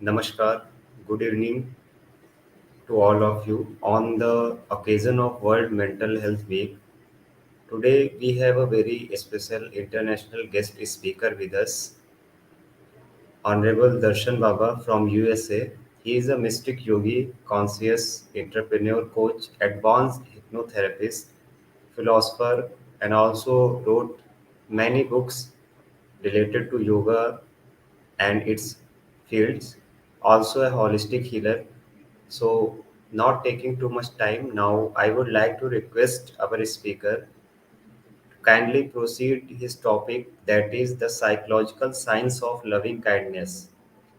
Namaskar, good evening to all of you. On the occasion of World Mental Health Week, today we have a very special international guest speaker with us, Honorable Darshan Baba from USA. He is a mystic yogi, conscious entrepreneur, coach, advanced hypnotherapist, philosopher, and also wrote many books related to yoga and its fields. Also a holistic healer. So, not taking too much time now, I would like to request our speaker to kindly proceed his topic, that is the psychological science of loving kindness.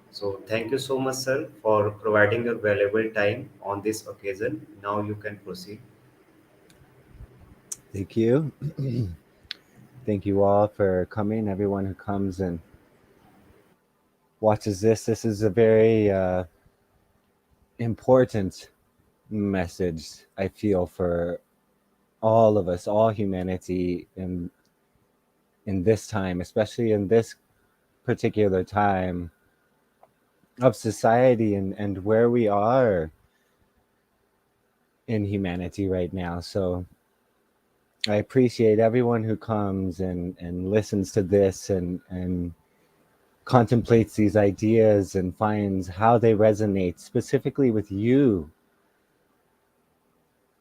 So, thank you so much, sir, for providing your valuable time on this occasion. Now you can proceed. Thank you. Thank you all for coming, everyone who comes and watches this. This is a very important message, I feel, for all of us, all humanity in this time, especially in this particular time of society and where we are in humanity right now. So I appreciate everyone who comes and listens to this and contemplates these ideas and finds how they resonate specifically with you,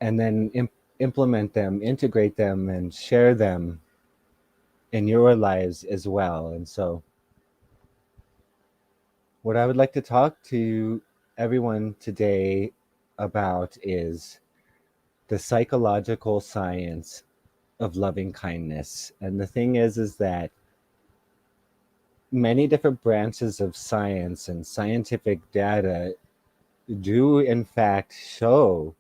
and then implement them, integrate them, and share them in your lives as well. And so, what I would like to talk to everyone today about is the psychological science of loving kindness. And the thing is that many different branches of science and scientific data do in fact show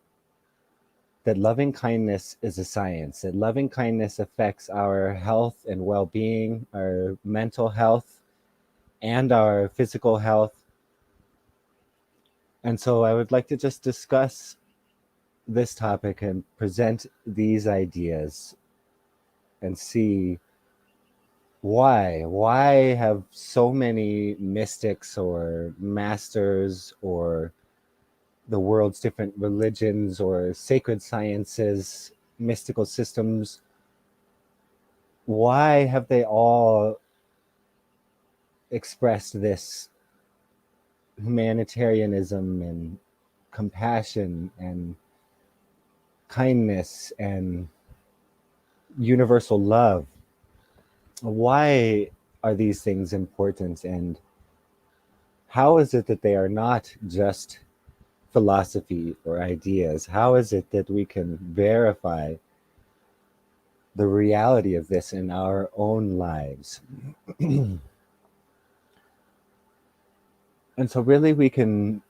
that loving kindness is a science, that loving kindness affects our health and well being, our mental health, and our physical health. And so I would like to just discuss this topic and present these ideas and see why have so many mystics or masters or the world's different religions or sacred sciences, mystical systems, why have they all expressed this humanitarianism and compassion and kindness and universal love? Why are these things important, and how is it that they are not just philosophy or ideas? How is it that we can verify the reality of this in our own lives? And so, really, we can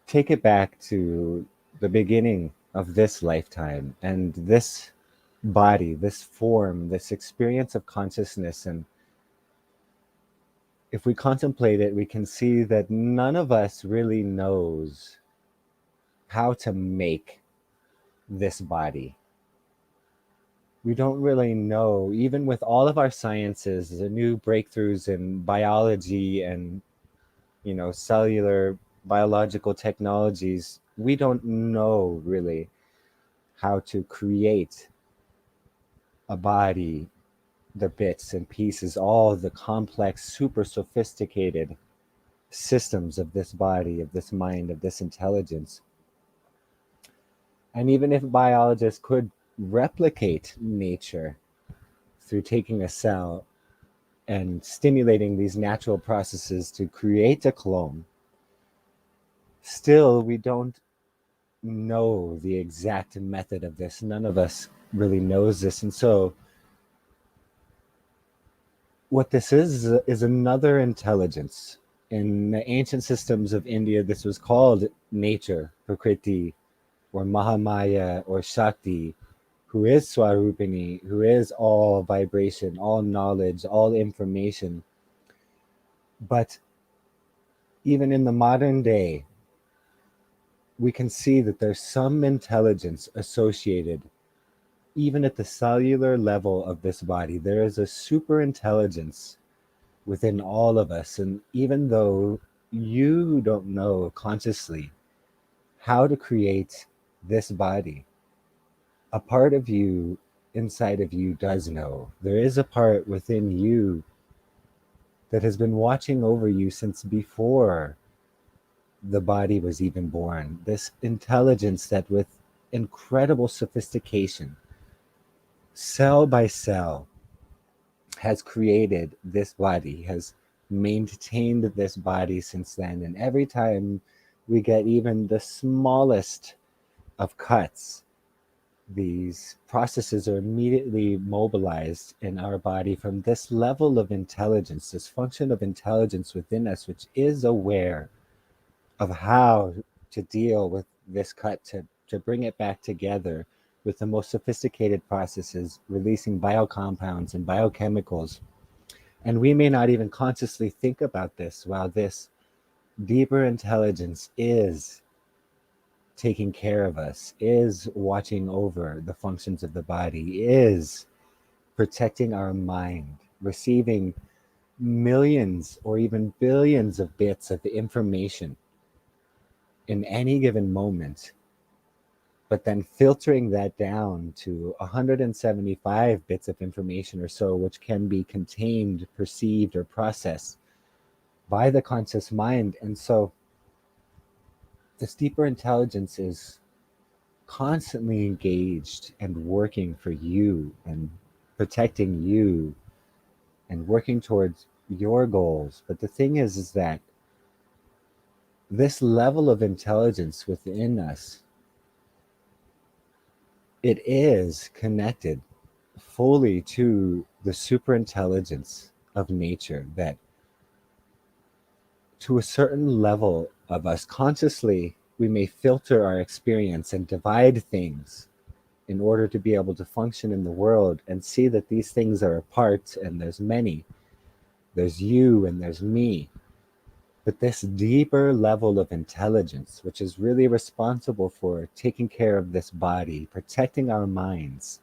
take it back to the beginning of this lifetime and this body, this form, this experience of consciousness. And if we contemplate it, we can see that none of us really knows how to make this body. We don't really know, even with all of our sciences, the new breakthroughs in biology and, cellular biological technologies, we don't know really how to create a body, the bits and pieces, all the complex, super sophisticated systems of this body, of this mind, of this intelligence. And even if biologists could replicate nature through taking a cell and stimulating these natural processes to create a clone, still we don't know the exact method of this. None of us really knows this. And so what this is another intelligence. In the ancient systems of India, this was called nature, Prakriti, or Mahamaya, or Shakti, who is Swarupini, who is all vibration, all knowledge, all information. But even in the modern day, we can see that there's some intelligence associated, even at the cellular level of this body. There is a super intelligence within all of us. And even though you don't know consciously how to create this body. A part of you inside of you does know. There is a part within you that has been watching over you since before the body was even born. This intelligence that, with incredible sophistication, cell by cell, has created this body, has maintained this body since then. And every time we get even the smallest of cuts, these processes are immediately mobilized in our body from this level of intelligence, this function of intelligence within us, which is aware of how to deal with this cut, to bring it back together with the most sophisticated processes, releasing biocompounds and biochemicals. And we may not even consciously think about this while this deeper intelligence is taking care of us, is watching over the functions of the body, is protecting our mind, receiving millions or even billions of bits of information in any given moment, but then filtering that down to 175 bits of information or so, which can be contained, perceived, or processed by the conscious mind. And so this deeper intelligence is constantly engaged and working for you and protecting you and working towards your goals. But the thing is that this level of intelligence within us, it is connected fully to the superintelligence of nature, that to a certain level of us consciously, we may filter our experience and divide things in order to be able to function in the world and see that these things are apart and there's many. There's you and there's me. But this deeper level of intelligence, which is really responsible for taking care of this body, protecting our minds,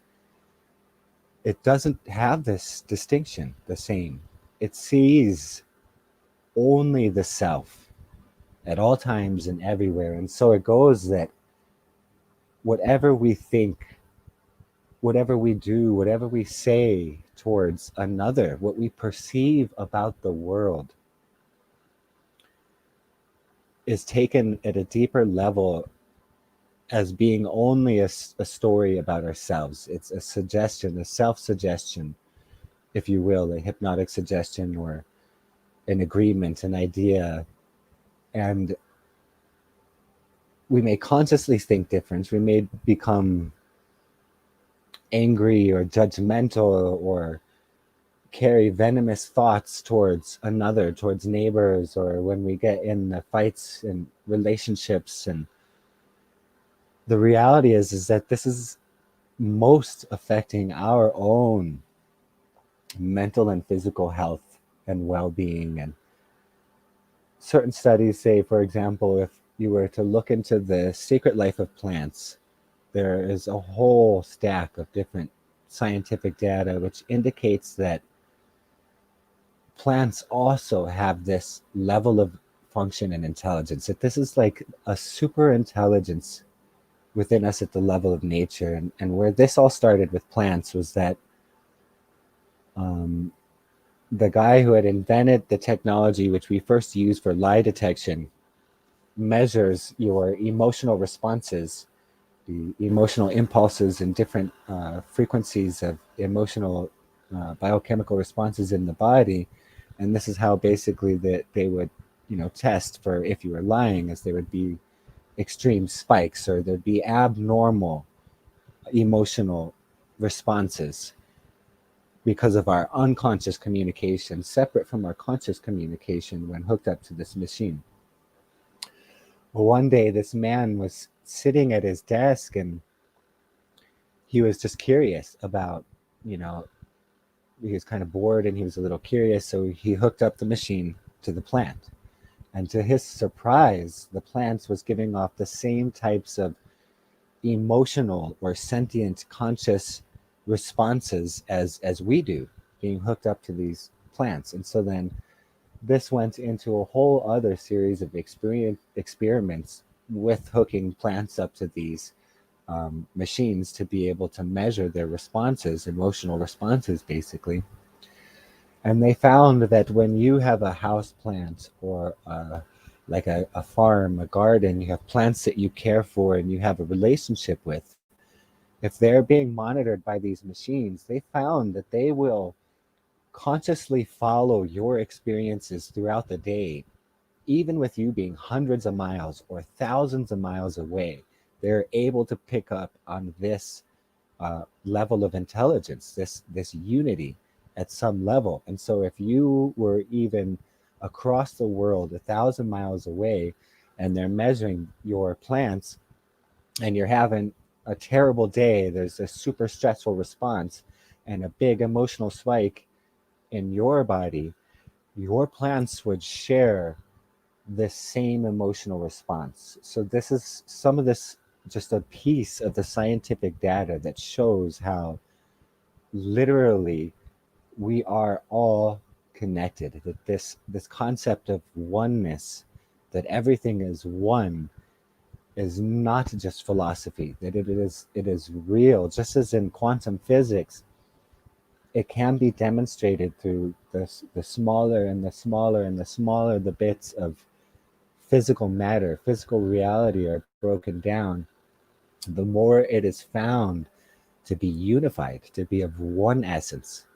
it doesn't have this distinction the same. It sees only the self at all times and everywhere. And so it goes that whatever we think, whatever we do, whatever we say towards another, what we perceive about the world, is taken at a deeper level as being only a story about ourselves. It's a suggestion, a self suggestion, if you will, a hypnotic suggestion or an agreement, an idea. And we may consciously think different. We may become angry or judgmental or carry venomous thoughts towards another, towards neighbors, or when we get in the fights and relationships. And the reality is that this is most affecting our own mental and physical health and well-being. And certain studies say, for example, if you were to look into the secret life of plants, there is a whole stack of different scientific data which indicates that plants also have this level of function and intelligence, that this is like a super intelligence within us at the level of nature. And where this all started with plants was that um, the guy who had invented the technology which we first use for lie detection measures your emotional responses, the emotional impulses and different frequencies of emotional biochemical responses in the body. And this is how basically that they would, test for if you were lying, as there would be extreme spikes or there'd be abnormal emotional responses because of our unconscious communication, separate from our conscious communication when hooked up to this machine. Well, one day this man was sitting at his desk and he was just curious about, you know, he was kind of bored and he was a little curious. So he hooked up the machine to the plant. And to his surprise, the plant was giving off the same types of emotional or sentient conscious responses as we do, being hooked up to these plants. And so then This went into a whole other series of experiments with hooking plants up to these machines to be able to measure their responses, emotional responses, basically. And they found that when you have a house plant or like a farm, a garden, you have plants that you care for and you have a relationship with, if they're being monitored by these machines, they found that they will consciously follow your experiences throughout the day, even with you being hundreds of miles or thousands of miles away. They're able to pick up on this level of intelligence, this unity at some level. And so, if you were even across the world, 1,000 miles away, and they're measuring your plants, and you're having a terrible day, there's a super stressful response and a big emotional spike in your body, your plants would share the same emotional response. So this is some of this, just a piece of the scientific data that shows how literally we are all connected. That this concept of oneness, that everything is one, is not just philosophy. That it is real. Just as in quantum physics, it can be demonstrated through the smaller and the smaller and the smaller the bits of physical matter, physical reality are broken down, the more it is found to be unified, to be of one essence,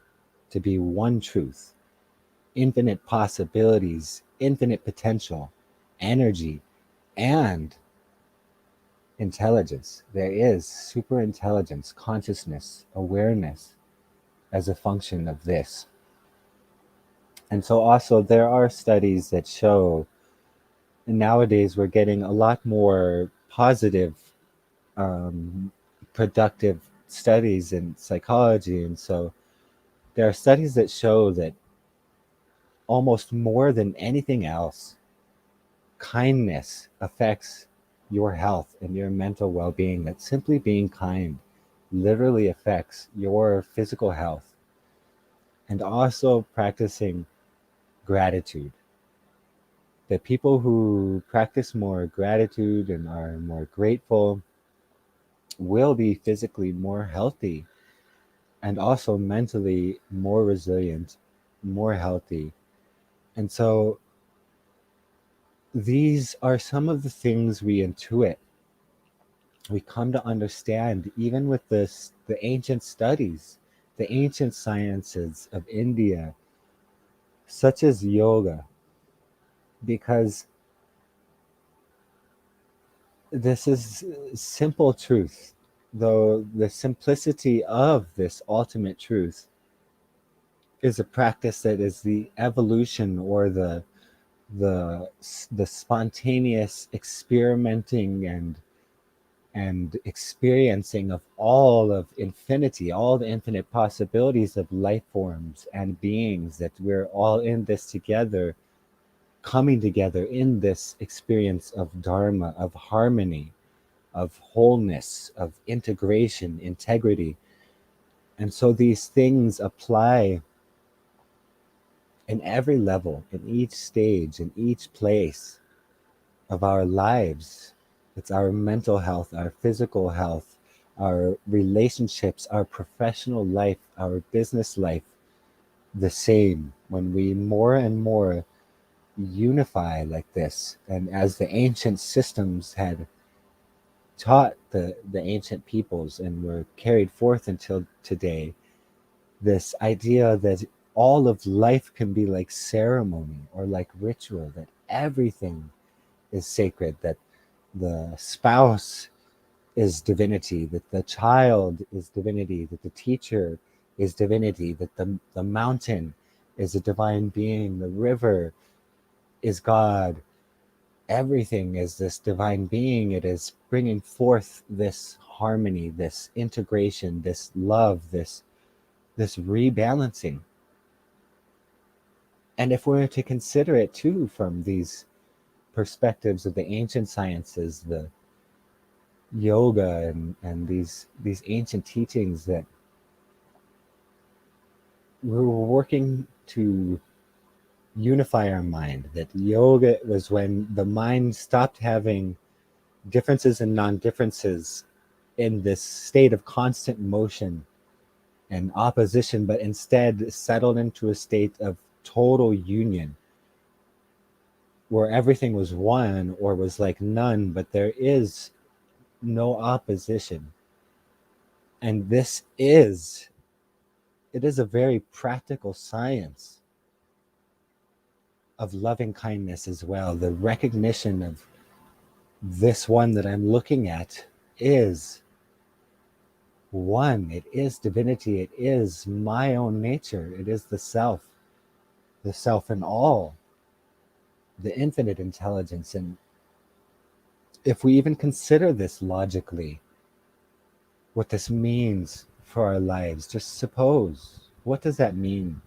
to be one truth, infinite possibilities, infinite potential, energy, and intelligence. There is super intelligence, consciousness, awareness as a function of this. And so, also, there are studies that show, and nowadays we're getting a lot more positive, um, productive studies in psychology. And so, there are studies that show that almost more than anything else, kindness affects your health and your mental well being. That simply being kind literally affects your physical health. And also practicing gratitude. That people who practice more gratitude and are more grateful will be physically more healthy and also mentally more resilient, more healthy. And so these are some of the things we intuit, we come to understand, even with this, the ancient studies, the ancient sciences of India, such as yoga, because this is simple truth, though the simplicity of this ultimate truth is a practice that is the evolution or the the spontaneous experimenting and experiencing of all of infinity, all the infinite possibilities of life forms and beings, that we're all in this together, coming together in this experience of Dharma, of harmony, of wholeness, of integration, integrity. And so these things apply in every level, in each stage, in each place of our lives. It's our mental health, our physical health, our relationships, our professional life, our business life. The same when we more and more unify like this. And as the ancient systems had taught the ancient peoples and were carried forth until today, this idea that all of life can be like ceremony or like ritual, that everything is sacred, that the spouse is divinity, that the child is divinity, that the teacher is divinity, that the mountain is a divine being, the river is God, everything is this divine being. It is bringing forth this harmony, this integration, this love, this rebalancing. And if we're to consider it too from these perspectives of the ancient sciences, the yoga and these ancient teachings, that we're working to unify our mind, that yoga was when the mind stopped having differences and non differences in this state of constant motion and opposition, but instead settled into a state of total union where everything was one or was like none, but there is no opposition. And it is a very practical science of loving kindness as well. The recognition of this one that I'm looking at is one, it is divinity, it is my own nature, it is the self in all, the infinite intelligence. And if we even consider this logically, what this means for our lives, just suppose, what does that mean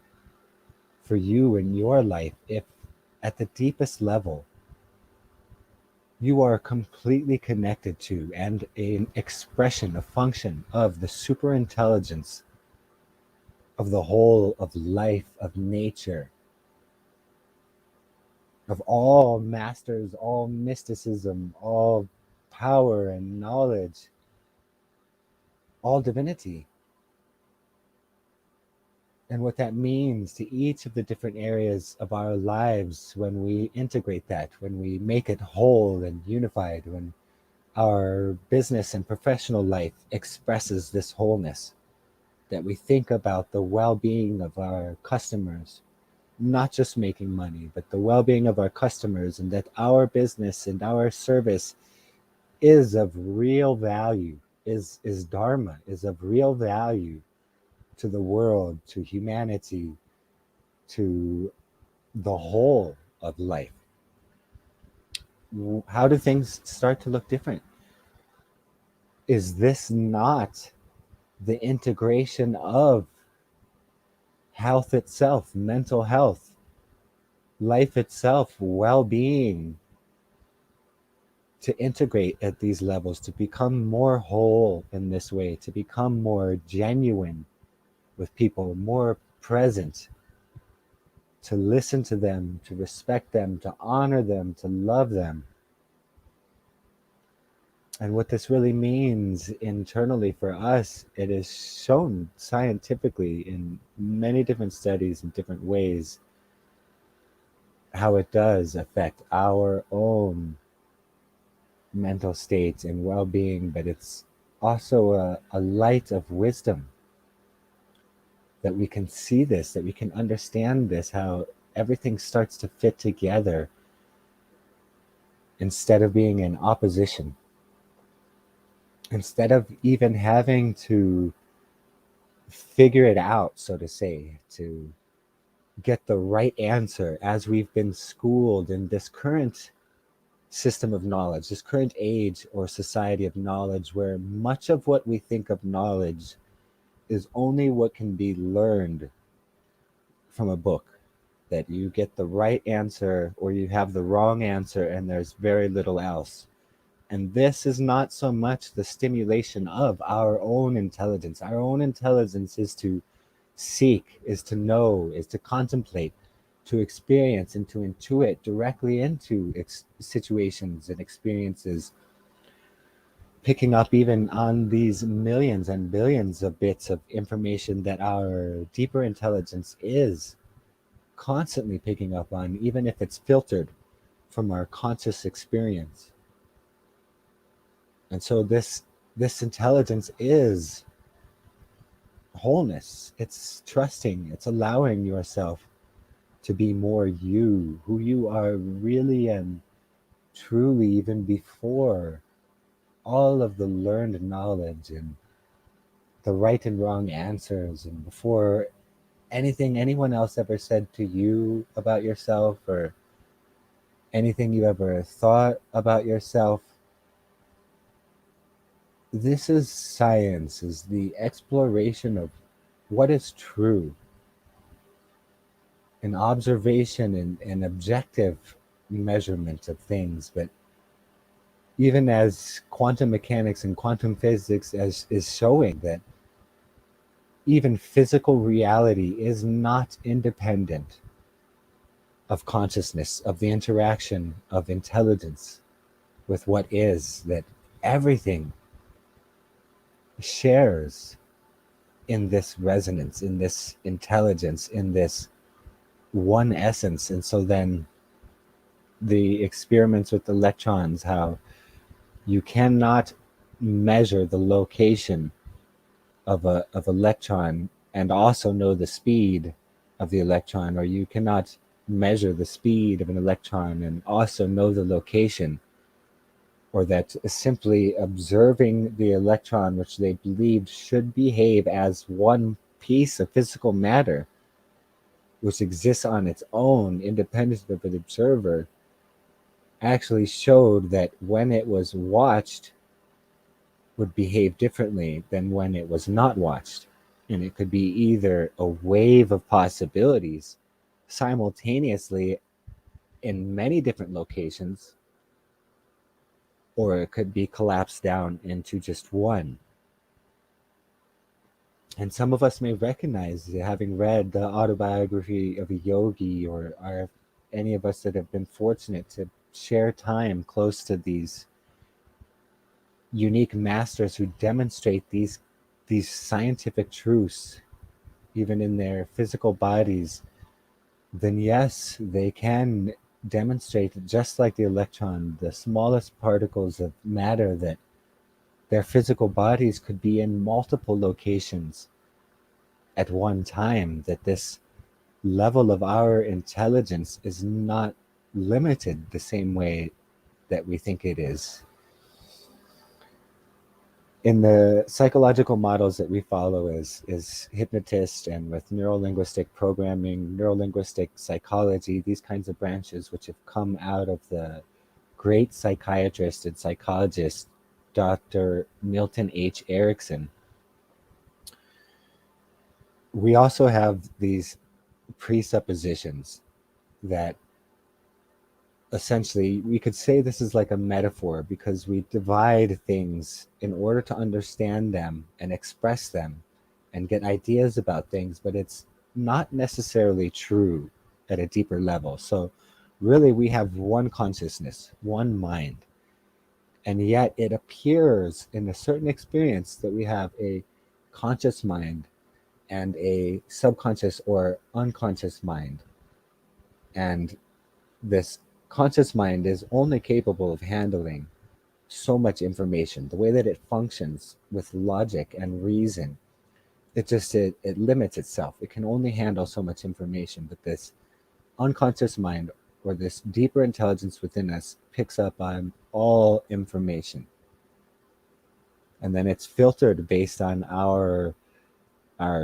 for you in your life if at the deepest level you are completely connected to and an expression, a function of the super intelligence of the whole of life, of nature, of all masters, all mysticism, all power and knowledge, all divinity. And what that means to each of the different areas of our lives when we integrate that, when we make it whole and unified, when our business and professional life expresses this wholeness, that we think about the well being of our customers, not just making money, but the well being of our customers, and that our business and our service is of real value, is Dharma, is of real value to the world, to humanity, to the whole of life. How do things start to look different? Is this not the integration of health itself, mental health, life itself, well being, to integrate at these levels, to become more whole in this way, to become more genuine with people, more present, to listen to them, to respect them, to honor them, to love them? And what this really means internally for us, it is shown scientifically in many different studies in different ways how it does affect our own mental state and well being, but it's also a light of wisdom that we can see this, that we can understand this, how everything starts to fit together instead of being in opposition, instead of even having to figure it out, so to say, to get the right answer as we've been schooled in this current system of knowledge, this current age or society of knowledge, where much of what we think of knowledge is only what can be learned from a book. That you get the right answer or you have the wrong answer, and there's very little else. And this is not so much the stimulation of our own intelligence. Our own intelligence is to seek, is to know, is to contemplate, to experience, and to intuit directly into situations and experiences, picking up even on these millions and billions of bits of information that our deeper intelligence is constantly picking up on, even if it's filtered from our conscious experience. And so this intelligence is wholeness. It's trusting, it's allowing yourself to be more you, who you are really and truly, even before all of the learned knowledge and the right and wrong answers, and before anything anyone else ever said to you about yourself, or anything you ever thought about yourself. This is science, is the exploration of what is true, an observation and objective measurement of things. But even as quantum mechanics and quantum physics as is showing that even physical reality is not independent of consciousness, of the interaction of intelligence with what is, that everything shares in this resonance, in this intelligence, in this one essence. And so then the experiments with electrons, how you cannot measure the location of electron and also know the speed of the electron, or you cannot measure the speed of an electron and also know the location, or that simply observing the electron, which they believed should behave as one piece of physical matter, which exists on its own, independent of an observer, actually showed that when it was watched, would behave differently than when it was not watched. And it could be either a wave of possibilities simultaneously in many different locations, or it could be collapsed down into just one. And some of us may recognize, having read the autobiography of a yogi, or are any of us that have been fortunate to share time close to these unique masters who demonstrate these scientific truths even in their physical bodies, then yes, they can demonstrate, just like the electron, the smallest particles of matter, that their physical bodies could be in multiple locations at one time, that this level of our intelligence is not limited the same way that we think it is. In the psychological models that we follow as hypnotists, and with neurolinguistic programming, neurolinguistic psychology, these kinds of branches which have come out of the great psychiatrist and psychologist Dr. Milton H. Erickson, we also have these presuppositions that essentially we could say this is like a metaphor, because we divide things in order to understand them and express them and get ideas about things, but it's not necessarily true at a deeper level. So really we have one consciousness, one mind, and yet it appears in a certain experience that we have a conscious mind and a subconscious or unconscious mind. And this conscious mind is only capable of handling so much information. The way that it functions with logic and reason, it limits itself. It can only handle so much information. But this unconscious mind, or this deeper intelligence within us, picks up on all information, and then it's filtered based on our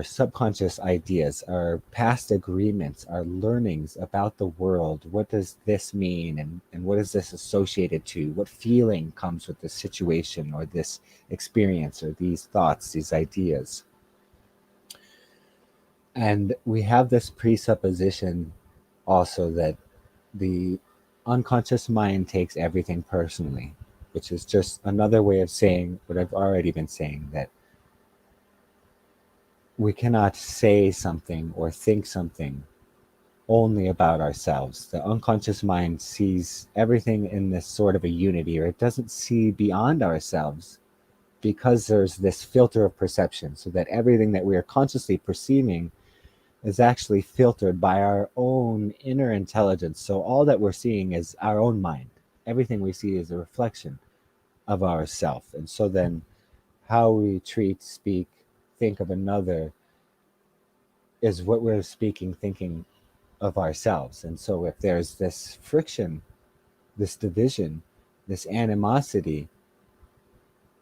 subconscious ideas, our past agreements, our learnings about the world. What does this mean? And what is this associated to? What feeling comes with this situation or this experience or these thoughts, these ideas? And we have this presupposition also that the unconscious mind takes everything personally, which is just another way of saying what I've already been saying, that we cannot say something or think something only about ourselves. The unconscious mind sees everything in this sort of a unity, or it doesn't see beyond ourselves, because there's this filter of perception, so that everything that we are consciously perceiving is actually filtered by our own inner intelligence. So all that we're seeing is our own mind. Everything we see is a reflection of ourself. And so then how we treat, speak, think of another is what we're speaking, thinking of ourselves. And so if there's this friction, this division, this animosity,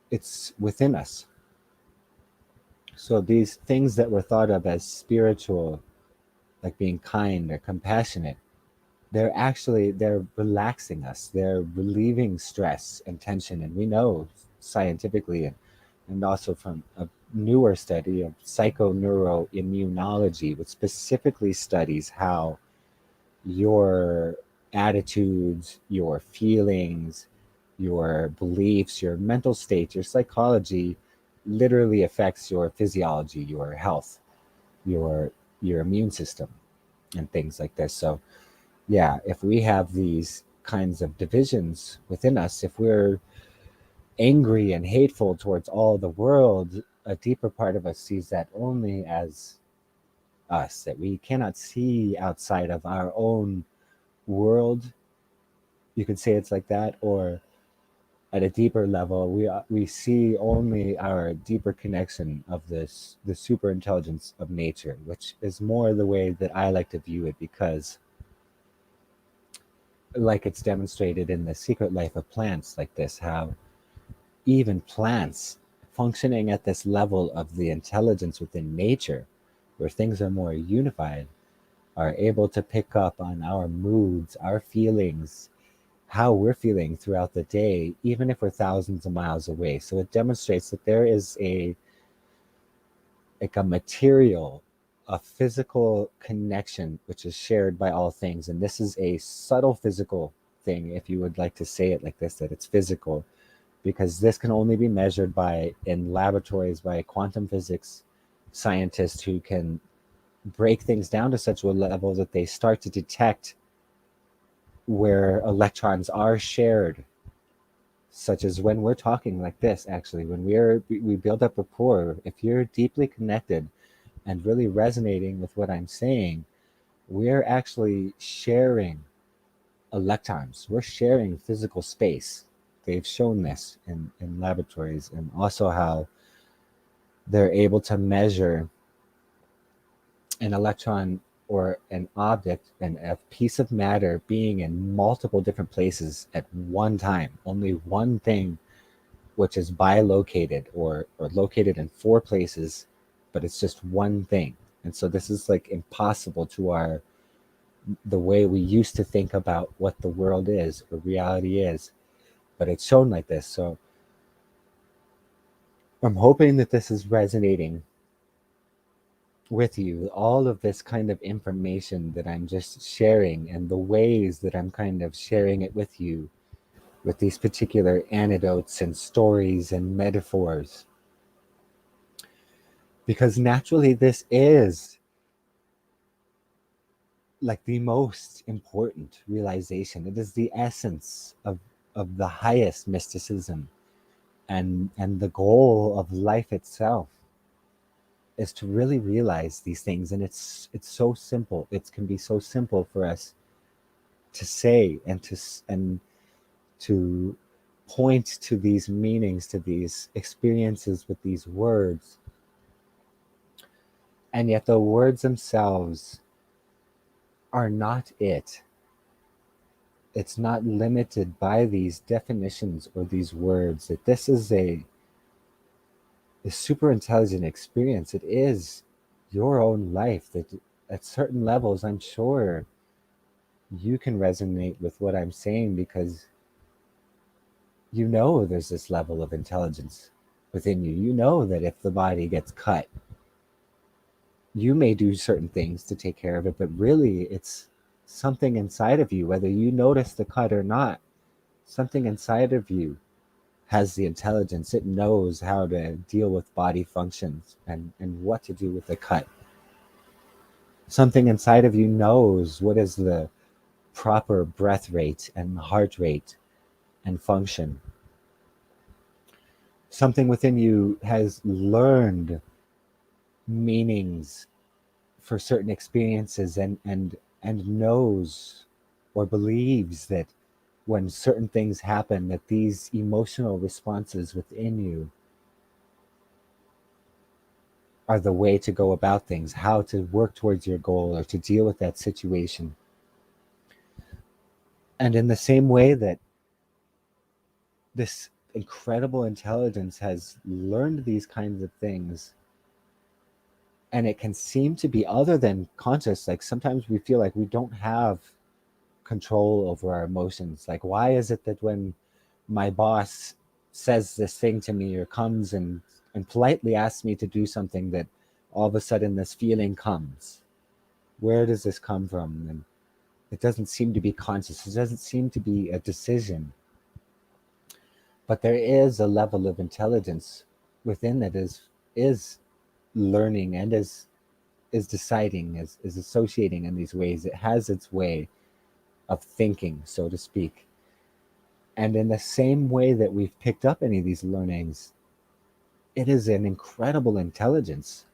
it's within us. So these things that were thought of as spiritual, like being kind or compassionate, they're relaxing us. They're relieving stress and tension. And we know scientifically, and also from a newer study of psychoneuroimmunology, which specifically studies how your attitudes, your feelings, your beliefs, your mental state, your psychology literally affects your physiology, your health, your immune system, and things like this. So Yeah, if we have these kinds of divisions within us, if we're angry and hateful towards all the world, a deeper part of us sees that only as us, that we cannot see outside of our own world. You could say it's like that, or at a deeper level, we see only our deeper connection of this the super intelligence of nature, which is more the way that I like to view it, because like it's demonstrated in the secret life of plants like this, how even plants functioning at this level of the intelligence within nature, where things are more unified, are able to pick up on our moods, our feelings, how we're feeling throughout the day, even if we're thousands of miles away. So it demonstrates that there is a like a material, a physical connection which is shared by all things. And this is a subtle physical thing, if you would like to say it like this, that it's physical, because this can only be measured by in laboratories by quantum physics scientists who can break things down to such a level that they start to detect where electrons are shared, such as when we're talking like this. Actually, when we build up rapport, if you're deeply connected and really resonating with what I'm saying, we're actually sharing electrons, we're sharing physical space. They've shown this in laboratories, and also how they're able to measure an electron or an object and a piece of matter being in multiple different places at one time. Only one thing which is bilocated, or located in four places, but it's just one thing. And so this is like impossible to our the way we used to think about what the world is or reality is, but it's shown like this. So I'm hoping that this is resonating with you, all of this kind of information that I'm just sharing, and the ways that I'm kind of sharing it with you, with these particular anecdotes and stories and metaphors. Because naturally, this is like the most important realization. It is the essence of the highest mysticism, and the goal of life itself is to really realize these things. And it's so simple. It can be so simple for us to say, and to point to these meanings, to these experiences with these words. And yet the words themselves are not it. It's not limited by these definitions or these words. That this is a super intelligent experience. It is your own life. That at certain levels, I'm sure you can resonate with what I'm saying, because you know there's this level of intelligence within you. You know that if the body gets cut, you may do certain things to take care of it, but really it's something inside of you, whether you notice the cut or not. Something inside of you has the intelligence. It knows how to deal with body functions, and what to do with the cut. Something inside of you knows what is the proper breath rate and heart rate and function. Something within you has learned meanings for certain experiences, and knows or believes that when certain things happen, that these emotional responses within you are the way to go about things, how to work towards your goal or to deal with that situation. And in the same way that this incredible intelligence has learned these kinds of things, and it can seem to be other than conscious, like sometimes we feel like we don't have control over our emotions. Like, why is it that when my boss says this thing to me, or comes and politely asks me to do something, that all of a sudden this feeling comes? Where does this come from? And it doesn't seem to be conscious. It doesn't seem to be a decision. But there is a level of intelligence within that is learning, and is deciding, is associating in these ways. It has its way. of thinking, so to speak. And in the same way that we've picked up any of these learnings, it is an incredible intelligence,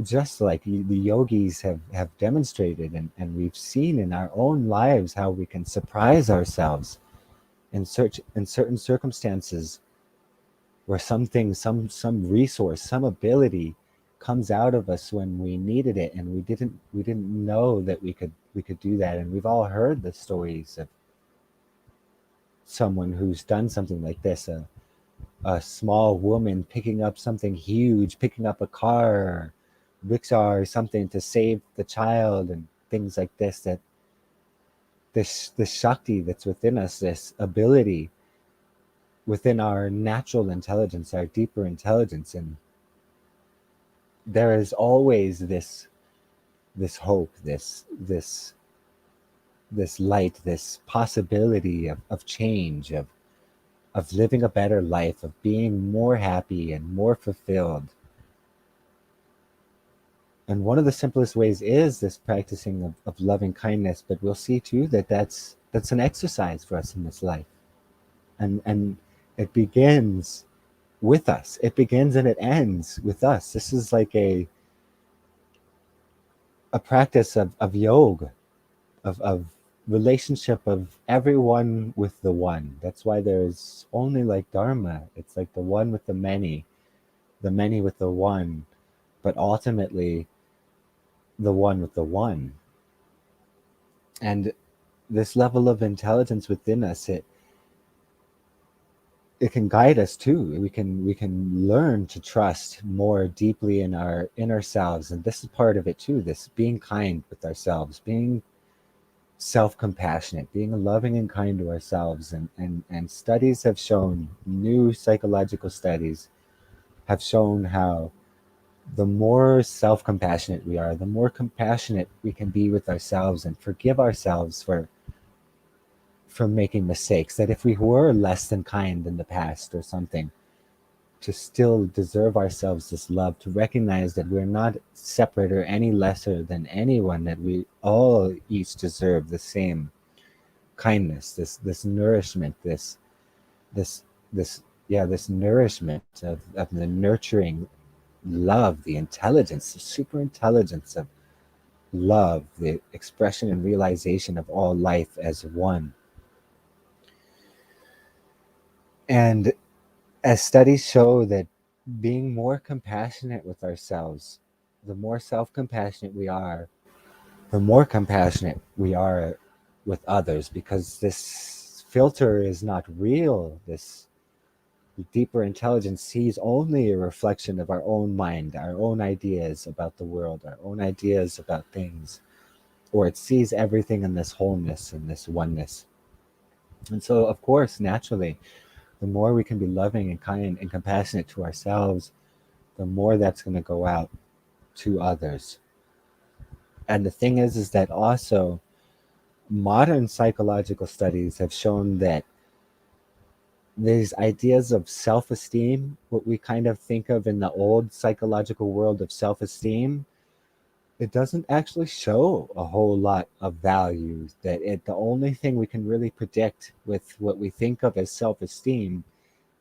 just like the yogis have demonstrated, and we've seen in our own lives how we can surprise ourselves in certain circumstances where something, some resource, some ability comes out of us when we needed it, and we didn't know that we could do that. And we've all heard the stories of someone who's done something like this, a small woman picking up something huge, picking up a car, rickshaw or something to save the child, and things like this. That this shakti that's within us, this ability within our natural intelligence, our deeper intelligence, and there is always this hope, this light, this possibility of change, of living a better life, of being more happy and more fulfilled. And one of the simplest ways is this practicing of loving kindness, but we'll see too that that's an exercise for us in this life. And it begins with us. It begins and it ends with us. This is like a practice of yoga, of relationship of everyone with the one. That's why there's only like Dharma. It's like the one with the many with the one, but ultimately the one with the one. And this level of intelligence within us, it can guide us too. We can learn to trust more deeply in our inner selves, and this is part of it too. This being kind with ourselves, being self-compassionate, being loving and kind to ourselves. And studies have shown, new psychological studies have shown how the more self-compassionate we are, the more compassionate we can be with ourselves and forgive ourselves for making mistakes. That if we were less than kind in the past or something, to still deserve ourselves this love, to recognize that we're not separate or any lesser than anyone, that we all each deserve the same kindness, this nourishment, this this yeah, this nourishment of the nurturing love, the intelligence, the super intelligence of love, the expression and realization of all life as one. And as studies show that being more compassionate with ourselves, the more self-compassionate we are, the more compassionate we are with others, because this filter is not real. This deeper intelligence sees only a reflection of our own mind, our own ideas about the world, our own ideas about things, or it sees everything in this wholeness and this oneness. And so, of course, naturally, the more we can be loving and kind and compassionate to ourselves, the more that's going to go out to others. And the thing is that also modern psychological studies have shown that these ideas of self-esteem, what we kind of think of in the old psychological world of self-esteem, it doesn't actually show a whole lot of value. That the only thing we can really predict with what we think of as self-esteem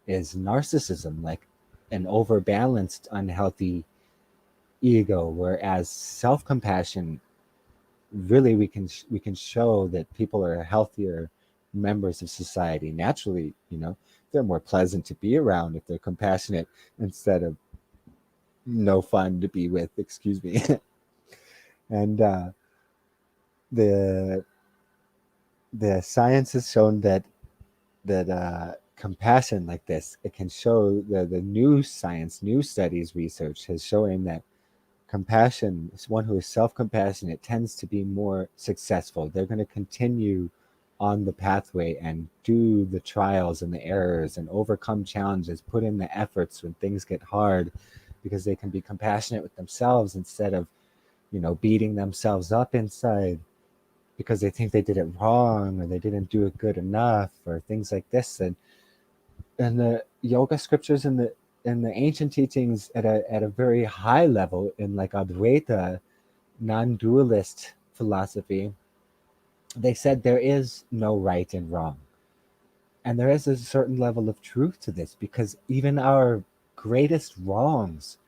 is narcissism, like an overbalanced unhealthy ego, whereas self-compassion, really we can show that people are healthier members of society naturally. They're more pleasant to be around if they're compassionate, instead of no fun to be with, excuse me. And the the science has shown that compassion like this, it can show, the new science, new studies, research has shown that compassion, one who is self-compassionate, tends to be more successful. They're going to continue on the pathway and do the trials and the errors and overcome challenges, put in the efforts when things get hard, because they can be compassionate with themselves instead of, beating themselves up inside because they think they did it wrong or they didn't do it good enough or things like this. And the yoga scriptures and the ancient teachings at a very high level, in like Advaita non-dualist philosophy, They said there is no right and wrong. And there is a certain level of truth to this because even our greatest wrongs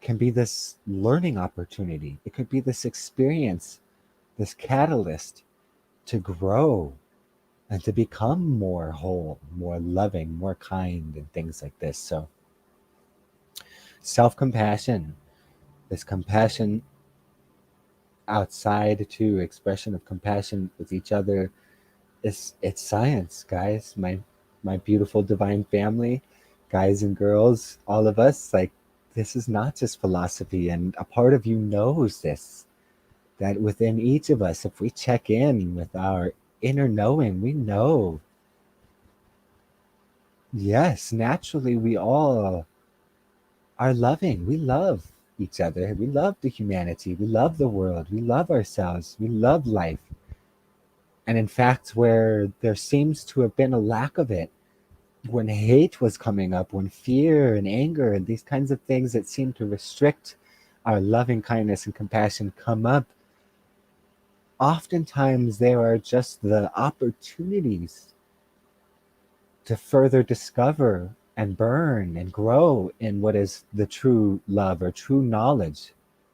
can be this learning opportunity. It could be this experience, this catalyst to grow and to become more whole, more loving, more kind, and things like this. So, self compassion, this compassion outside to expression of compassion with each other, it's science, guys. My beautiful divine family, guys and girls, all of us, like, this is not just philosophy, and a part of you knows this, that within each of us, if we check in with our inner knowing, we know, yes, naturally we all are loving. We love each other. We love the humanity. We love the world. We love ourselves. We love life. And in fact, where there seems to have been a lack of it, when hate was coming up, when fear and anger and these kinds of things that seem to restrict our loving kindness and compassion come up, oftentimes they are just the opportunities to further discover and burn and grow in what is the true love or true knowledge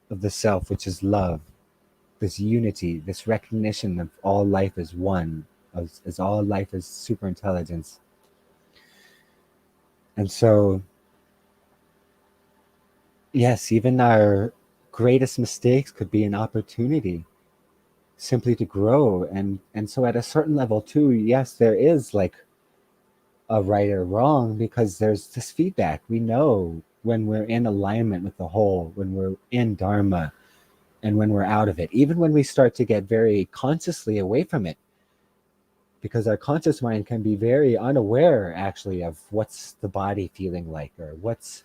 of the self, which is love, this unity, this recognition of all life as one, as all life is super intelligence. And so, yes, even our greatest mistakes could be an opportunity simply to grow. And so, at a certain level, too, yes, there is like a right or wrong because there's this feedback. We know when we're in alignment with the whole, when we're in Dharma, and when we're out of it, even when we start to get very consciously away from it, because our conscious mind can be very unaware actually of what's the body feeling like, or what's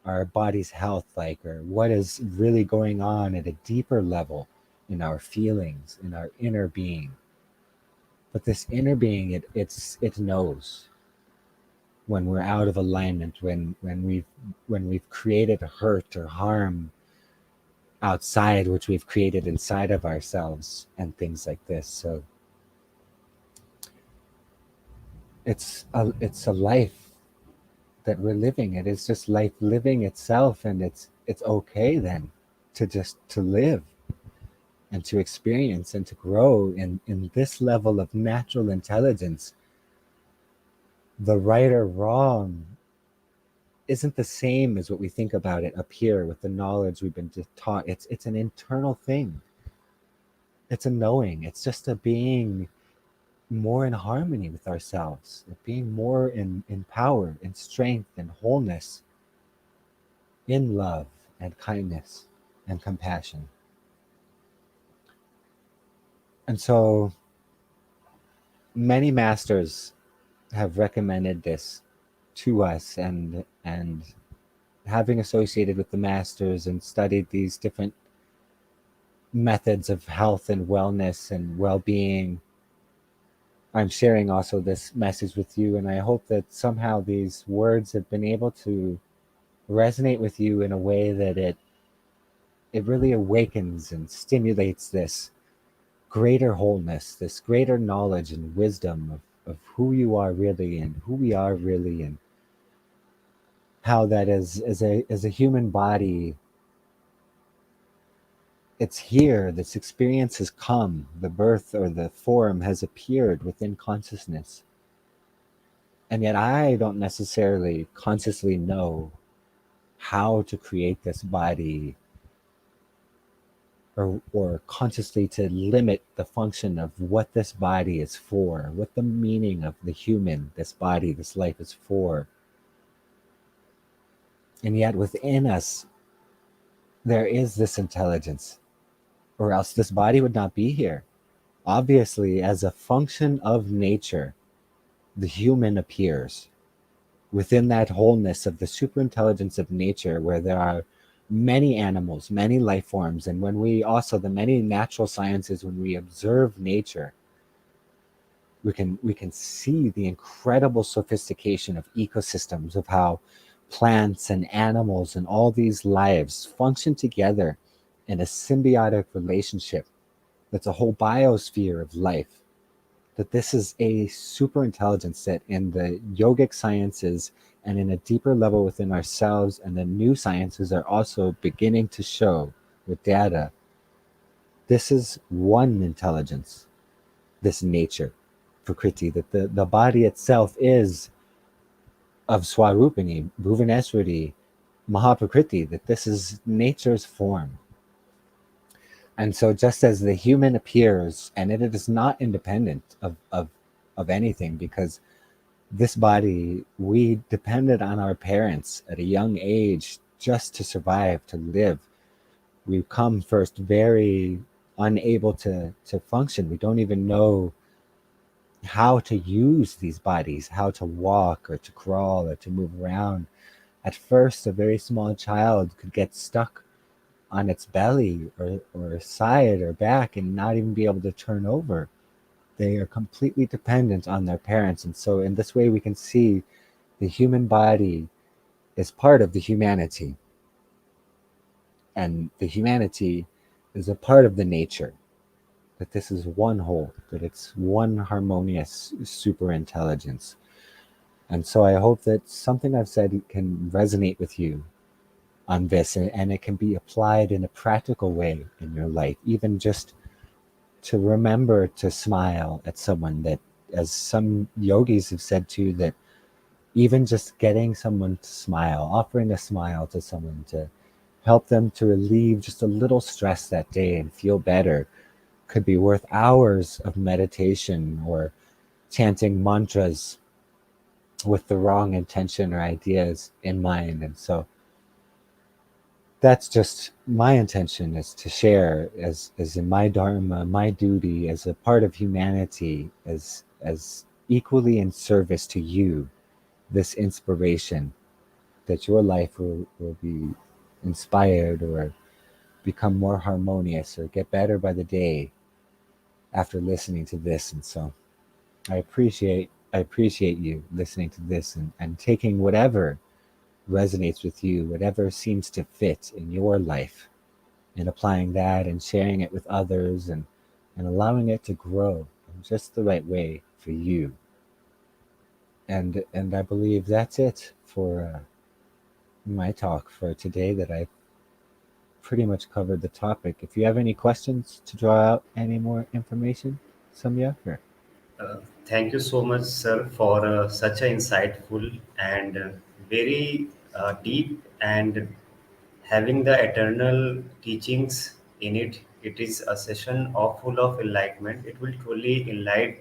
our body's health like, or what is really going on at a deeper level in our feelings, in our inner being. But this inner being, it knows when we're out of alignment, when we've created hurt or harm outside, which we've created inside of ourselves, and things like this. So it's a life that we're living. It is just life living itself, and it's okay then to just to live and to experience and to grow in this level of natural intelligence. The right or wrong isn't the same as what we think about it up here with the knowledge we've been taught. It's an internal thing. It's a knowing. It's just a being more in harmony with ourselves, being more in power, in strength, and wholeness, in love and kindness and compassion. And so many masters have recommended this to us, and having associated with the masters and studied these different methods of health and wellness and well-being, I'm sharing also this message with you, and I hope that somehow these words have been able to resonate with you in a way that it really awakens and stimulates this greater wholeness, this greater knowledge and wisdom of who you are really and who we are really, and how that as a human body, it's here, this experience has come, the birth or the form has appeared within consciousness. And yet I don't necessarily consciously know how to create this body, or consciously to limit the function of what this body is for, what the meaning of the human, this body, this life is for. And yet within us, there is this intelligence, or else this body would not be here. Obviously, as a function of nature, the human appears within that wholeness of the superintelligence of nature, where there are many animals, many life forms, and when we also, the many natural sciences, when we observe nature, we can see the incredible sophistication of ecosystems, of how plants and animals and all these lives function together in a symbiotic relationship, that's a whole biosphere of life, that this is a super intelligence that in the yogic sciences and in a deeper level within ourselves, and the new sciences are also beginning to show with data, this is one intelligence, this nature, prakriti, that the body itself is of Swarupini, Bhuvaneswari, Mahaprakriti, that this is nature's form. And so, just as the human appears, and it is not independent of anything, because this body, we depended on our parents at a young age just to survive, to live. We come first very unable to function. We don't even know how to use these bodies, how to walk or to crawl or to move around. At first, a very small child could get stuck on its belly or side or back and not even be able to turn over. They are completely dependent on their parents. And so, in this way, we can see the human body is part of the humanity, and the humanity is a part of the nature. That this is one whole, that it's one harmonious super intelligence. And so I hope that something I've said can resonate with you on this, and it can be applied in a practical way in your life, even just to remember to smile at someone. That, as some yogis have said too, that even just getting someone to smile, offering a smile to someone to help them to relieve just a little stress that day and feel better, could be worth hours of meditation or chanting mantras with the wrong intention or ideas in mind. And so that's just my intention, is to share as in my dharma, my duty as a part of humanity, as equally in service to you, this inspiration, that your life will be inspired or become more harmonious or get better by the day after listening to this. And so I appreciate you listening to this, and taking whatever resonates with you, whatever seems to fit in your life, and applying that and sharing it with others, and allowing it to grow in just the right way for you. And I believe that's it for my talk for today, that I pretty much covered the topic. If you have any questions to draw out any more information, Samya? Sure. Thank you so much, sir, for such an insightful and very deep and having the eternal teachings in it. It is a session of full of enlightenment. It will truly enlighten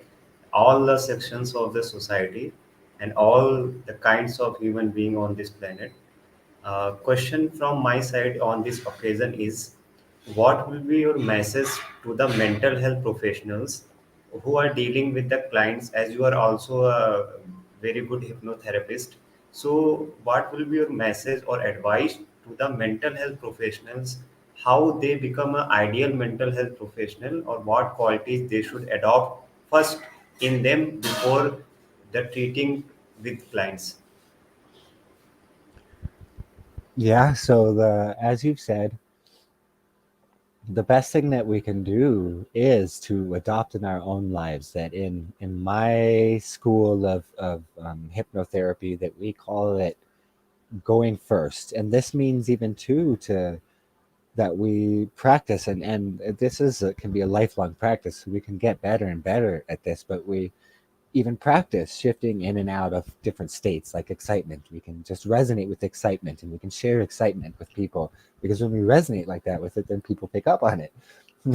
all the sections of the society and all the kinds of human being on this planet. Question from my side on this occasion is, what will be your message to the mental health professionals who are dealing with the clients, as you are also a very good hypnotherapist? So what will be your message or advice to the mental health professionals, how they become an ideal mental health professional, or what qualities they should adopt first in them before the treating with clients? Yeah, so as you've said, the best thing that we can do is to adopt in our own lives. That in my school of hypnotherapy, that we call it going first, and this means even too to that we practice, and this is can be a lifelong practice. We can get better and better at this, but we even practice shifting in and out of different states, like excitement. We can just resonate with excitement, and we can share excitement with people, because when we resonate like that with it, then people pick up on it.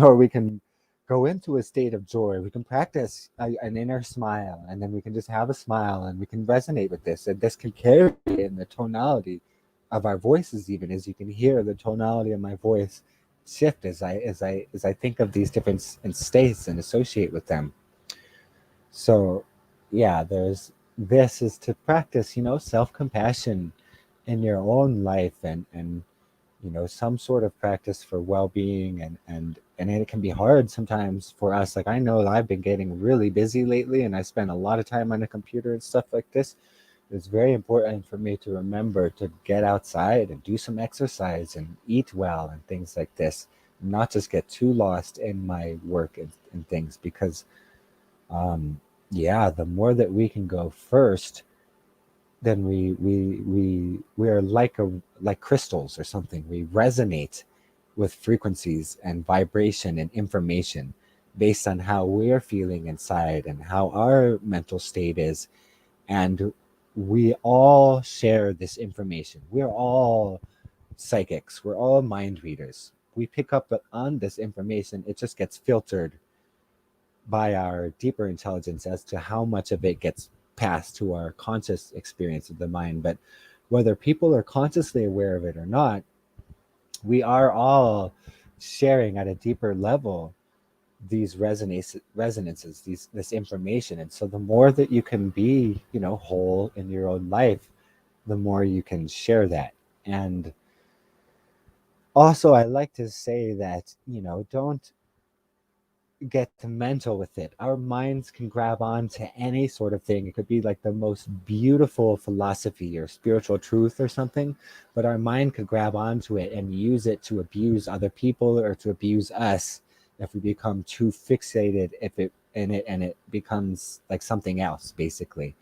Or we can go into a state of joy. We can practice an inner smile, and then we can just have a smile, and we can resonate with this. And this can carry in the tonality of our voices, even as you can hear the tonality of my voice shift as I think of these different states and associate with them. So, yeah, there's this is to practice, self compassion in your own life, and some sort of practice for well being, and it can be hard sometimes for us. Like, I know I've been getting really busy lately, and I spend a lot of time on the computer and stuff like this. It's very important for me to remember to get outside and do some exercise and eat well and things like this. not just get too lost in my work and things, because um, yeah, the more that we can go first, then we are like a like crystals or something. We resonate with frequencies and vibration and information based on how we're feeling inside and how our mental state is. And we all share this information. We're all psychics, we're all mind readers. We pick up on this information, it just gets filtered by our deeper intelligence as to how much of it gets passed to our conscious experience of the mind. But whether people are consciously aware of it or not, we are all sharing at a deeper level these resonances, this information. And so the more that you can be, whole in your own life, the more you can share that. And also, I like to say that, don't get mental with it. Our minds can grab on to any sort of thing. It could be like the most beautiful philosophy or spiritual truth or something, but our mind could grab onto it and use it to abuse other people or to abuse us if we become too fixated if it in it, and it becomes like something else basically.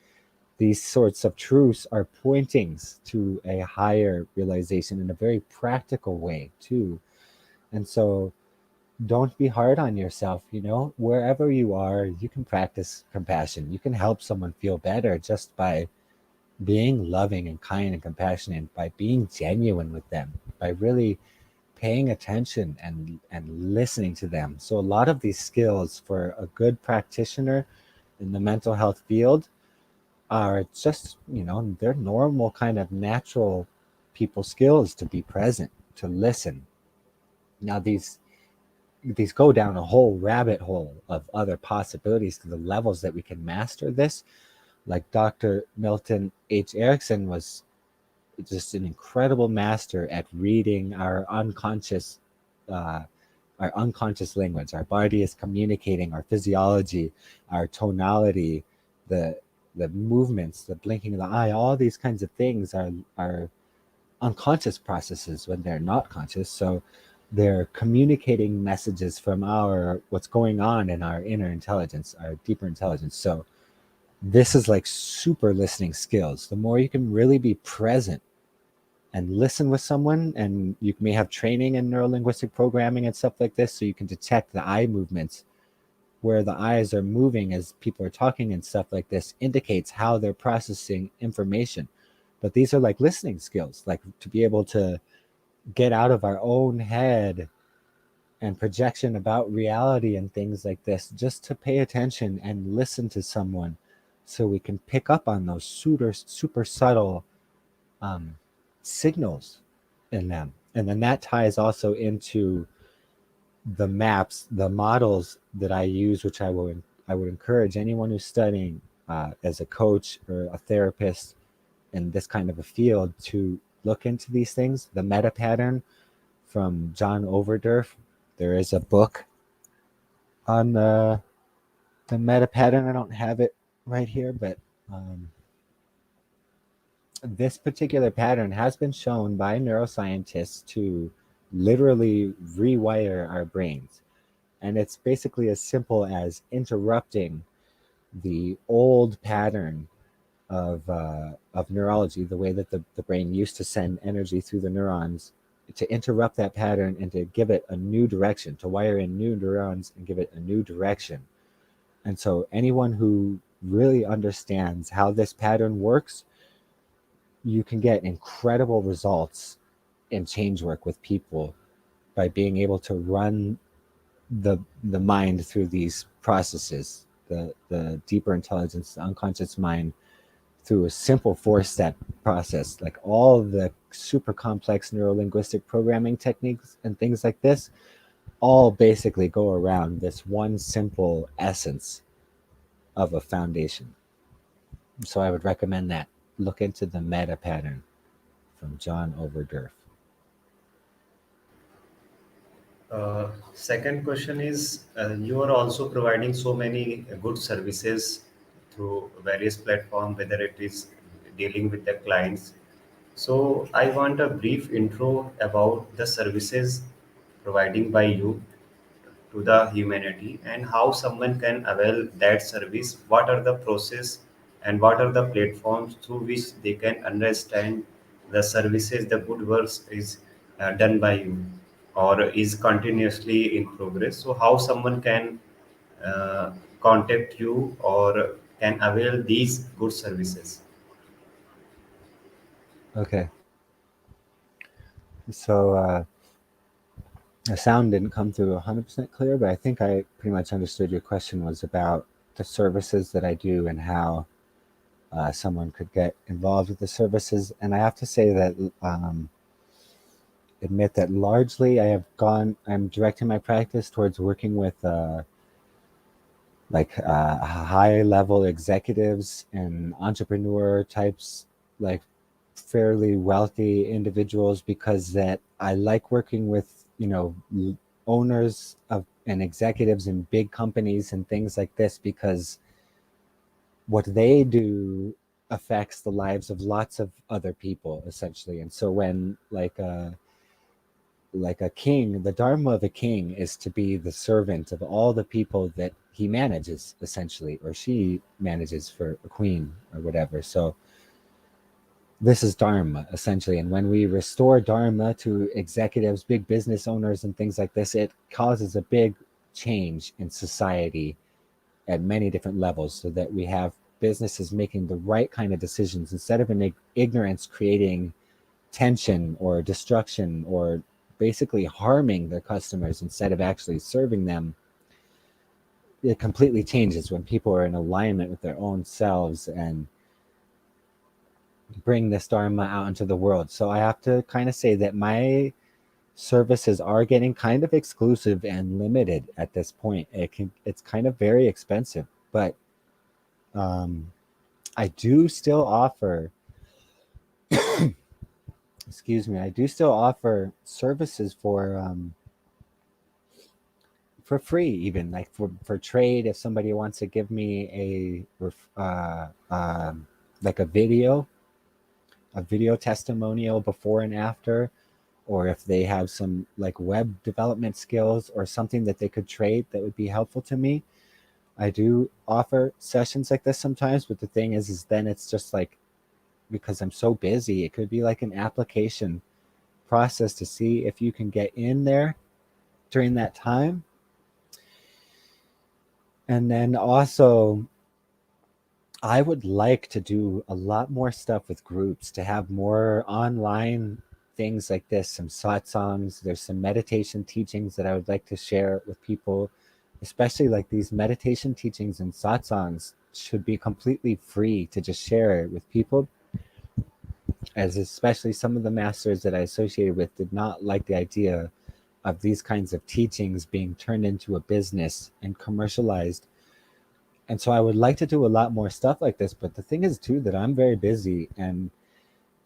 These sorts of truths are pointings to a higher realization in a very practical way too. And so don't be hard on yourself. Wherever you are, you can practice compassion. You can help someone feel better just by being loving and kind and compassionate, by being genuine with them, by really paying attention and listening to them. So a lot of these skills for a good practitioner in the mental health field are just, they're normal kind of natural people skills: to be present, to listen. Now these go down a whole rabbit hole of other possibilities to the levels that we can master this. Like Dr. Milton H. Erickson was just an incredible master at reading uh, our unconscious language. Our body is communicating our physiology, our tonality, the the movements, the blinking of the eye. All these kinds of things are unconscious processes when they're not conscious. So they're communicating messages from our what's going on in our inner intelligence, our deeper intelligence. So this is like super listening skills. The more you can really be present and listen with someone, and you may have training in neurolinguistic programming and stuff like this, so you can detect the eye movements where the eyes are moving as people are talking and stuff like this indicates how they're processing information. But these are like listening skills, like to be able to get out of our own head and projection about reality and things like this, just to pay attention and listen to someone so we can pick up on those super subtle um, signals in them. And then that ties also into the maps, the models that I use, which I would encourage anyone who's studying as a coach or a therapist in this kind of a field to look into these things. The meta pattern from John Overdurf. There is a book on the meta pattern. I don't have it right here, but um, this particular pattern has been shown by neuroscientists to literally rewire our brains. And it's basically as simple as interrupting the old pattern of neurology, the way that the brain used to send energy through the neurons, to interrupt that pattern and to give it a new direction, to wire in new neurons and give it a new direction. And so anyone who really understands how this pattern works, you can get incredible results in change work with people by being able to run the mind through these processes, the deeper intelligence, the unconscious mind, through a simple 4-step process. Like all the super complex neurolinguistic programming techniques and things like this all basically go around this one simple essence of a foundation. So I would recommend that. Look into the meta pattern from John Overdurf. Second question is, you are also providing so many good services through various platforms, whether it is dealing with the clients. So I want a brief intro about the services providing by you to the humanity, and how someone can avail that service, what are the process and what are the platforms through which they can understand the services, the good works is done by you or is continuously in progress. So how someone can uh, contact you or can avail these good services. Okay. So the sound didn't come through 100% clear, but I think I pretty much understood your question was about the services that I do and how someone could get involved with the services. And I have to say that, admit that largely I'm directing my practice towards working with high level executives and entrepreneur types, like fairly wealthy individuals, because that I like working with, owners of and executives in big companies and things like this, because what they do affects the lives of lots of other people essentially. And so when like a king, the dharma of a king is to be the servant of all the people that he manages, essentially, or she manages for a queen or whatever. So this is dharma, essentially. And when we restore dharma to executives, big business owners, and things like this, it causes a big change in society at many different levels, so that we have businesses making the right kind of decisions instead of in ignorance creating tension or destruction or basically harming their customers instead of actually serving them. It completely changes when people are in alignment with their own selves and bring this dharma out into the world. So I have to kind of say that my services are getting kind of exclusive and limited at this point. It's kind of very expensive, but um, I do still offer, excuse me, I do still offer services for free, even like for trade. If somebody wants to give me like a video testimonial before and after, or if they have some like web development skills or something that they could trade that would be helpful to me, I do offer sessions like this sometimes. But the thing is then it's just like, because I'm so busy, it could be like an application process to see if you can get in there during that time. And then also, I would like to do a lot more stuff with groups, to have more online things like this, some satsangs. There's some meditation teachings that I would like to share with people, especially like these meditation teachings and satsangs should be completely free to just share with people, as especially some of the masters that I associated with did not like the idea of these kinds of teachings being turned into a business and commercialized. And so I would like to do a lot more stuff like this. But the thing is, too, that I'm very busy. And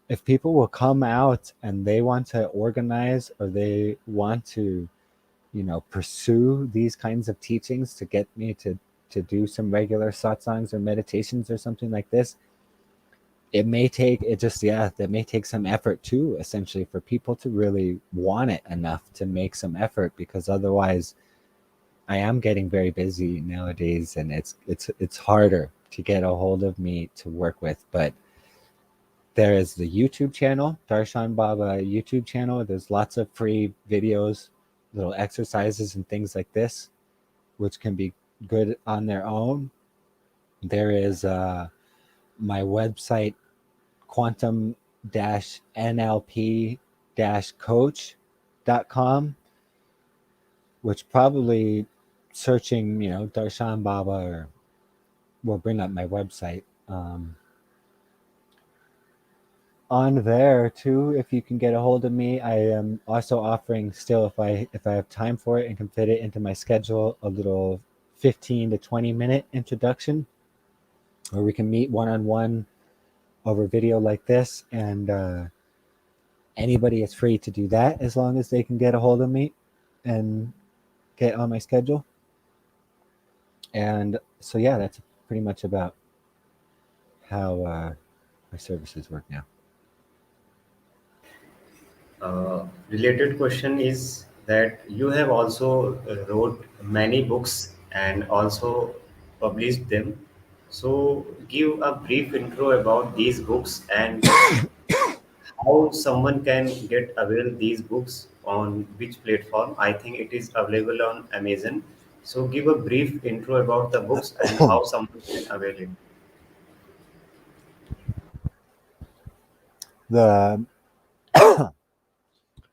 if people will come out and they want to organize or they want to, pursue these kinds of teachings to get me to do some regular satsangs or meditations or something like this, it may take it just, yeah, that may take some effort too, essentially, for people to really want it enough to make some effort, because otherwise I am getting very busy nowadays, and it's harder to get a hold of me to work with. But there is the YouTube channel, Darshan Baba YouTube channel. There's lots of free videos, little exercises and things like this, which can be good on their own. There is my website, quantum nlp coach.com, which probably searching, Darshan Baba or will bring up my website. On there too, if you can get a hold of me, I am also offering still, if I have time for it and can fit it into my schedule, a little 15 to 20-minute introduction where we can meet one on one over video like this. And anybody is free to do that as long as they can get a hold of me and get on my schedule. And so, yeah, that's pretty much about how my services work now. Related question is that you have also wrote many books and also published them. So give a brief intro about these books and how someone can get avail these books on which platform. I think it is available on Amazon. So give a brief intro about the books and how someone can avail it. The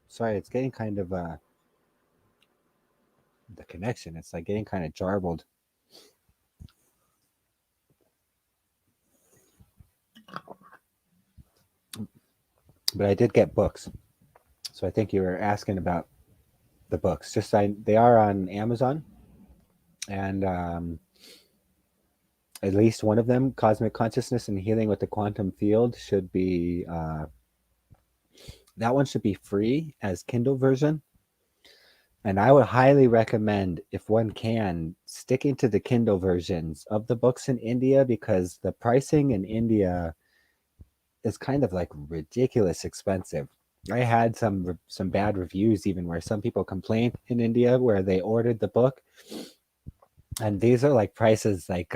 sorry, it's getting kind of the connection. It's like getting kind of jarbled. But I did get books, so I think you were asking about the books. They are on Amazon, and at least one of them, Cosmic Consciousness and Healing with the Quantum Field, should be that one should be free as Kindle version. And I would highly recommend, if one can, sticking to the Kindle versions of the books in India, because the pricing in India is kind of like ridiculous expensive. I had some bad reviews even where some people complained in India where they ordered the book, and these are like prices like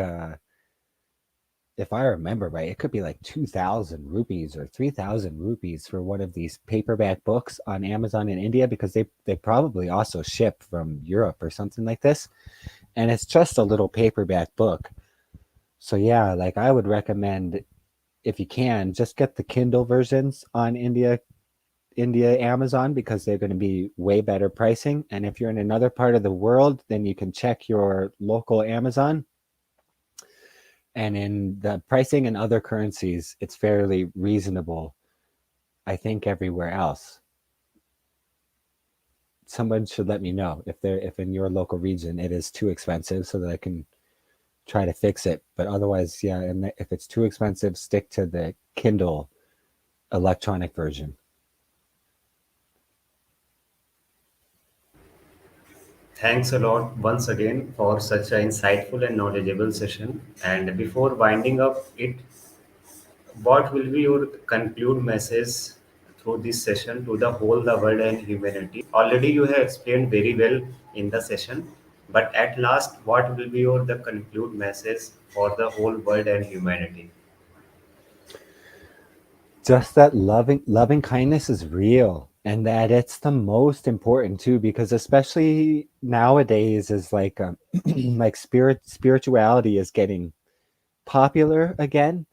if I remember right, it could be like 2,000 rupees or 3,000 rupees for one of these paperback books on Amazon in India, because they probably also ship from Europe or something like this, and it's just a little paperback book. So yeah, like I would recommend, if you can, just get the Kindle versions on India Amazon, because they're going to be way better pricing. And if you're in another part of the world, then you can check your local Amazon. And in the pricing in other currencies, it's fairly reasonable, I think, everywhere else. Someone should let me know if in your local region it is too expensive, so that I can try to fix it. But otherwise, yeah, and if it's too expensive, stick to the Kindle electronic version. Thanks a lot once again for such an insightful and knowledgeable session. And before winding up it, what will be your conclude message through this session to the whole the world and humanity? Already you have explained very well in the session, but at last, what will be your the conclude message for the whole world and humanity? Just that loving kindness is real, and that it's the most important too, because especially nowadays is like like spirituality is getting popular again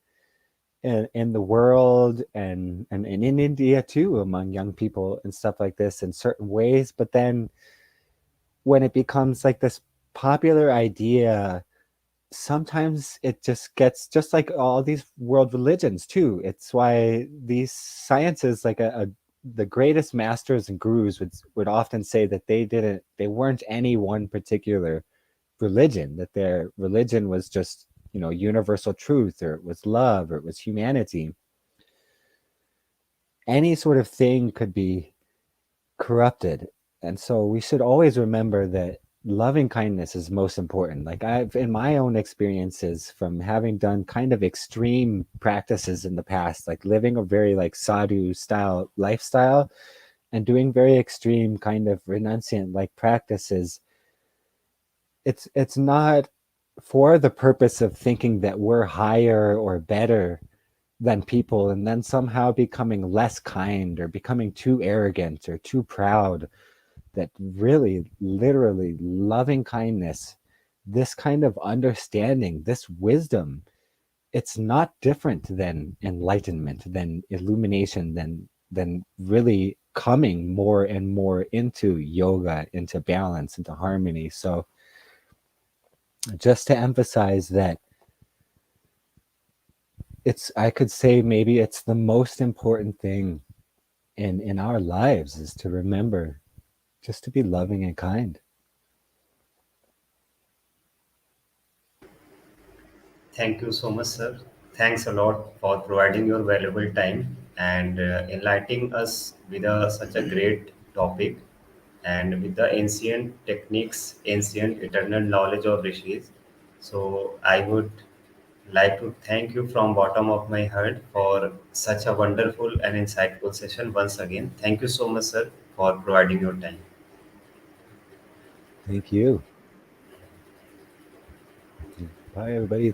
in the world, and in India too, among young people and stuff like this in certain ways. But then when it becomes like this popular idea, sometimes it just gets just like all these world religions too. It's why these sciences, like the greatest masters and gurus would often say that they weren't any one particular religion, that their religion was just, universal truth, or it was love, or it was humanity. Any sort of thing could be corrupted. And so we should always remember that loving kindness is most important. Like I've, in my own experiences from having done kind of extreme practices in the past, like living a very like sadhu style lifestyle and doing very extreme kind of renunciant like practices, it's not for the purpose of thinking that we're higher or better than people, and then somehow becoming less kind or becoming too arrogant or too proud. That really, literally, loving kindness, this kind of understanding, this wisdom, it's not different than enlightenment, than illumination, than really coming more and more into yoga, into balance, into harmony. So just to emphasize that, I could say maybe it's the most important thing in our lives, is to remember just to be loving and kind. Thank you so much, sir. Thanks a lot for providing your valuable time and enlightening us with such a great topic and with the ancient techniques, ancient eternal knowledge of rishis. So I would like to thank you from bottom of my heart for such a wonderful and insightful session once again. Thank you so much, sir, for providing your time. Thank you. Bye, everybody.